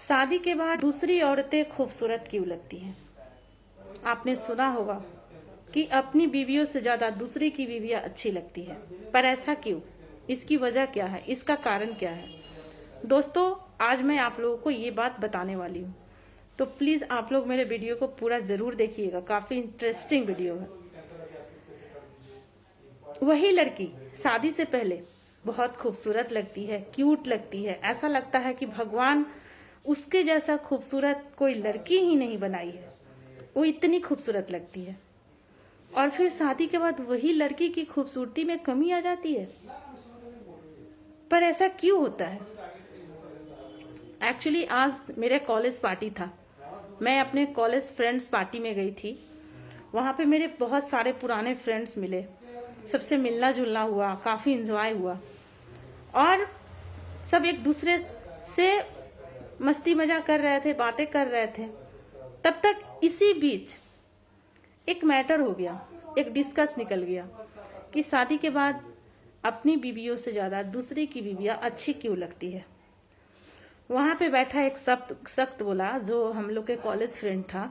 शादी के बाद दूसरी औरतें खूबसूरत क्यों लगती हैं? आपने सुना होगा कि अपनी बीवियों से ज्यादा दूसरी की बीवियां अच्छी लगती है, पर ऐसा क्यों? इसकी वजह क्या है? इसका कारण क्या है? दोस्तों, आज मैं आप लोगों को ये बात बताने वाली हूँ, तो प्लीज आप लोग मेरे वीडियो को पूरा जरूर देखिएगा। काफी इंटरेस्टिंग वीडियो है। वही लड़की शादी से पहले बहुत खूबसूरत लगती है, क्यूट लगती है, ऐसा लगता है कि भगवान उसके जैसा खूबसूरत कोई लड़की ही नहीं बनाई है, वो इतनी खूबसूरत लगती है। और फिर शादी के बाद वही लड़की की खूबसूरती में कमी आ जाती है। पर ऐसा क्यों होता है? एक्चुअली आज मेरे कॉलेज पार्टी था। मैं अपने कॉलेज फ्रेंड्स पार्टी में गई थी। वहां पे मेरे बहुत सारे पुराने फ्रेंड्स मिले, सबसे मिलना जुलना हुआ, काफी एंजॉय हुआ और सब एक दूसरे से मस्ती मजा कर रहे थे, बातें कर रहे थे। तब तक इसी बीच एक मैटर हो गया, एक डिस्कस निकल गया कि शादी के बाद अपनी बीवियों से ज्यादा दूसरी की बीवियां अच्छी क्यों लगती है। वहां पे बैठा एक सख्त बोला, जो हम लोग के कॉलेज फ्रेंड था,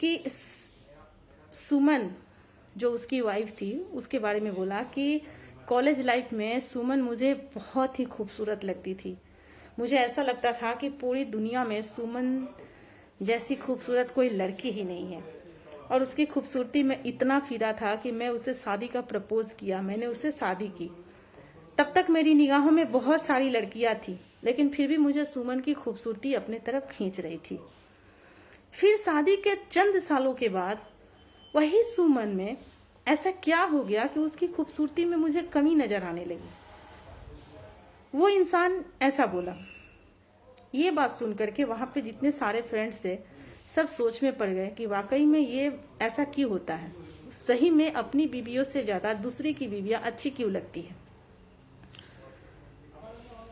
कि सुमन जो उसकी वाइफ थी उसके बारे में बोला कि कॉलेज लाइफ में सुमन मुझे बहुत ही खूबसूरत लगती थी। मुझे ऐसा लगता था कि पूरी दुनिया में सुमन जैसी खूबसूरत कोई लड़की ही नहीं है। और उसकी खूबसूरती में इतना फिदा था कि मैं उसे शादी का प्रपोज किया, मैंने उसे शादी की। तब तक मेरी निगाहों में बहुत सारी लड़कियां थी, लेकिन फिर भी मुझे सुमन की खूबसूरती अपने तरफ खींच रही थी। फिर शादी के चंद सालों के बाद वही सुमन में ऐसा क्या हो गया कि उसकी खूबसूरती में मुझे कमी नजर आने लगी। वो इंसान ऐसा बोला। ये बात सुनकर के वहां पे जितने सारे फ्रेंड्स थे सब सोच में पड़ गए कि वाकई में ये ऐसा क्यों होता है। सही में अपनी बीवियों से ज्यादा दूसरी की बीवियां अच्छी क्यों लगती है।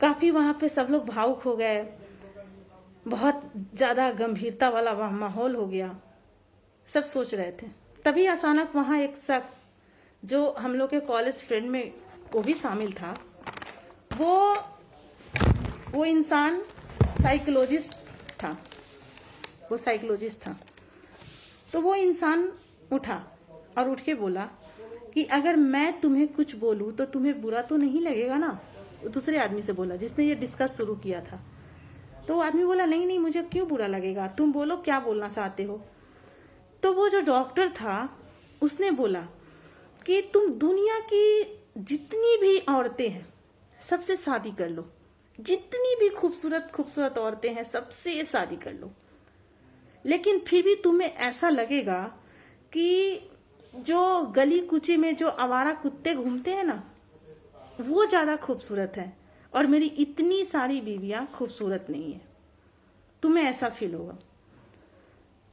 काफी वहां पे सब लोग भावुक हो गए, बहुत ज्यादा गंभीरता वाला वहां माहौल हो गया। सब सोच रहे थे, तभी अचानक वहां एक शख्स जो हम लोग के कॉलेज फ्रेंड में वो भी शामिल था, वो इंसान साइकोलॉजिस्ट था। वो साइकोलॉजिस्ट था। तो वो इंसान उठा और उठ के बोला कि अगर मैं तुम्हें कुछ बोलूं तो तुम्हें बुरा तो नहीं लगेगा ना। दूसरे आदमी से बोला जिसने ये डिस्कस शुरू किया था। तो वो आदमी बोला नहीं नहीं, मुझे क्यों बुरा लगेगा, तुम बोलो क्या बोलना चाहते हो। तो वो जो डॉक्टर था उसने बोला कि तुम दुनिया की जितनी भी औरतें हैं सबसे शादी कर लो, जितनी भी खूबसूरत खूबसूरत औरतें हैं सबसे शादी कर लो, लेकिन फिर भी तुम्हें ऐसा लगेगा कि जो गली कुची में जो आवारा कुत्ते घूमते हैं ना, वो ज्यादा खूबसूरत है और मेरी इतनी सारी बीवियां खूबसूरत नहीं है। तुम्हें ऐसा फील होगा।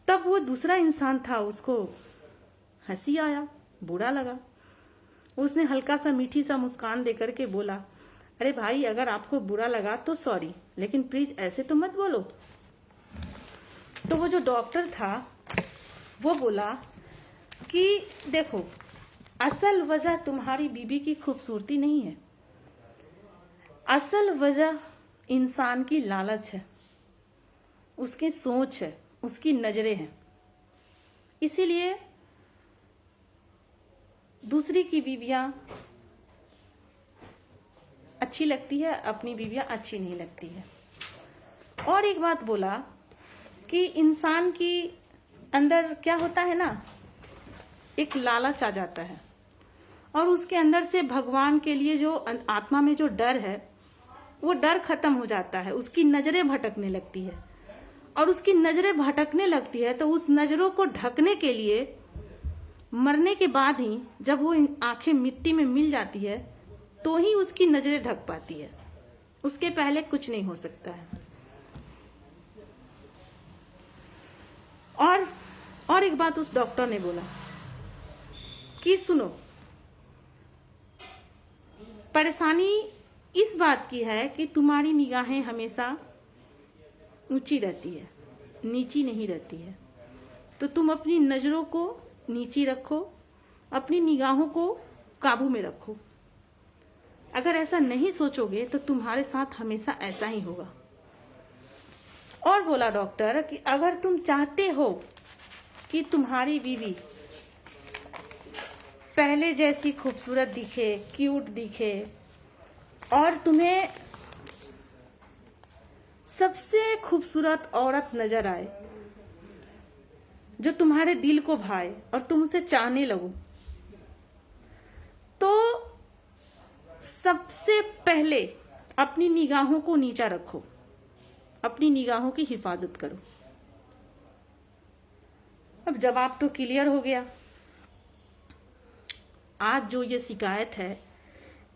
तब वो दूसरा इंसान था, उसको हंसी आया, बुरा लगा। उसने हल्का सा मीठी सा मुस्कान देकर के बोला, अरे भाई, अगर आपको बुरा लगा तो सॉरी, लेकिन प्लीज ऐसे तो मत बोलो। तो वो जो डॉक्टर था वो बोला कि देखो, असल वजह तुम्हारी बीबी की खूबसूरती नहीं है, असल वजह इंसान की लालच है, उसकी सोच है, उसकी नजरें हैं। इसीलिए दूसरी की बीवियां अच्छी लगती है, अपनी बीवियां अच्छी नहीं लगती है। और एक बात बोला कि इंसान की अंदर क्या होता है ना, एक लालच आ जाता है और उसके अंदर से भगवान के लिए जो आत्मा में जो डर है वो डर खत्म हो जाता है। उसकी नजरें भटकने लगती है और उसकी नजरें भटकने लगती है तो उस नजरों को ढकने के लिए मरने के बाद ही, जब वो आंखें मिट्टी में मिल जाती है तो ही उसकी नजरें ढक पाती है, उसके पहले कुछ नहीं हो सकता है। और एक बात उस डॉक्टर ने बोला कि सुनो, परेशानी इस बात की है कि तुम्हारी निगाहें हमेशा ऊंची रहती है, नीची नहीं रहती है। तो तुम अपनी नजरों को नीची रखो, अपनी निगाहों को काबू में रखो। अगर ऐसा नहीं सोचोगे तो तुम्हारे साथ हमेशा ऐसा ही होगा। और बोला डॉक्टर कि अगर तुम चाहते हो कि तुम्हारी बीवी पहले जैसी खूबसूरत दिखे, क्यूट दिखे और तुम्हें सबसे खूबसूरत औरत नजर आए, जो तुम्हारे दिल को भाए और तुम उसे चाहने लगो, तो सबसे पहले अपनी निगाहों को नीचा रखो, अपनी निगाहों की हिफाजत करो। अब जवाब तो क्लियर हो गया। आज जो ये शिकायत है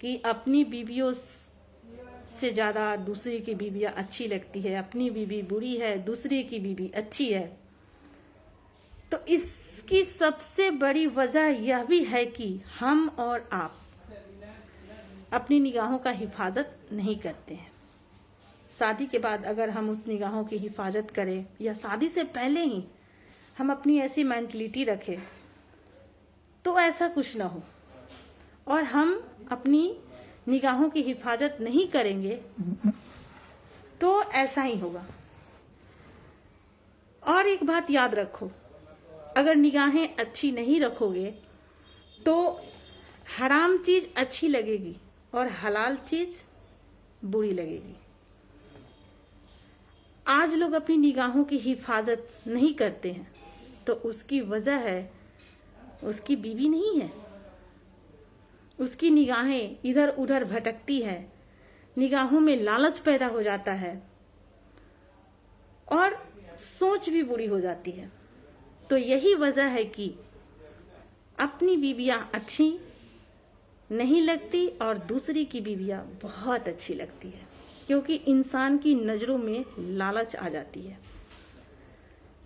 कि अपनी बीवियों से ज्यादा दूसरे की बीवियां अच्छी लगती है, अपनी बीवी बुरी है, दूसरे की बीवी अच्छी है, तो इसकी सबसे बड़ी वजह यह भी है कि हम और आप अपनी निगाहों का हिफाजत नहीं करते हैं। शादी के बाद अगर हम उस निगाहों की हिफाजत करें या शादी से पहले ही हम अपनी ऐसी मेंटलिटी रखें तो ऐसा कुछ ना हो, और हम अपनी निगाहों की हिफाजत नहीं करेंगे तो ऐसा ही होगा। और एक बात याद रखो, अगर निगाहें अच्छी नहीं रखोगे तो हराम चीज अच्छी लगेगी और हलाल चीज बुरी लगेगी। आज लोग अपनी निगाहों की हिफाजत नहीं करते हैं तो उसकी वजह है उसकी बीवी नहीं है, उसकी निगाहें इधर उधर भटकती है, निगाहों में लालच पैदा हो जाता है और सोच भी बुरी हो जाती है। तो यही वजह है कि अपनी बीवियां अच्छी नहीं लगती और दूसरी की बीवियां बहुत अच्छी लगती है, क्योंकि इंसान की नजरों में लालच आ जाती है।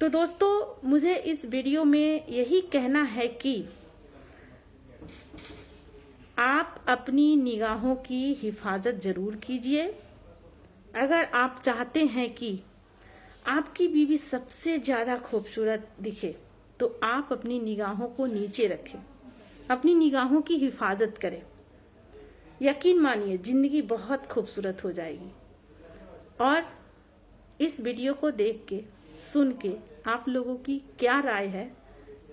तो दोस्तों, मुझे इस वीडियो में यही कहना है कि आप अपनी निगाहों की हिफाजत जरूर कीजिए। अगर आप चाहते हैं कि आपकी बीवी सबसे ज्यादा खूबसूरत दिखे तो आप अपनी निगाहों को नीचे रखें, अपनी निगाहों की हिफाजत करें। यकीन मानिए जिंदगी बहुत खूबसूरत हो जाएगी। और इस वीडियो को देख के, सुन के आप लोगों की क्या राय है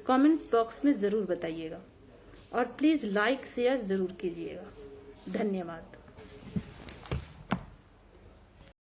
कमेंट्स बॉक्स में जरूर बताइएगा और प्लीज लाइक शेयर जरूर कीजिएगा। धन्यवाद।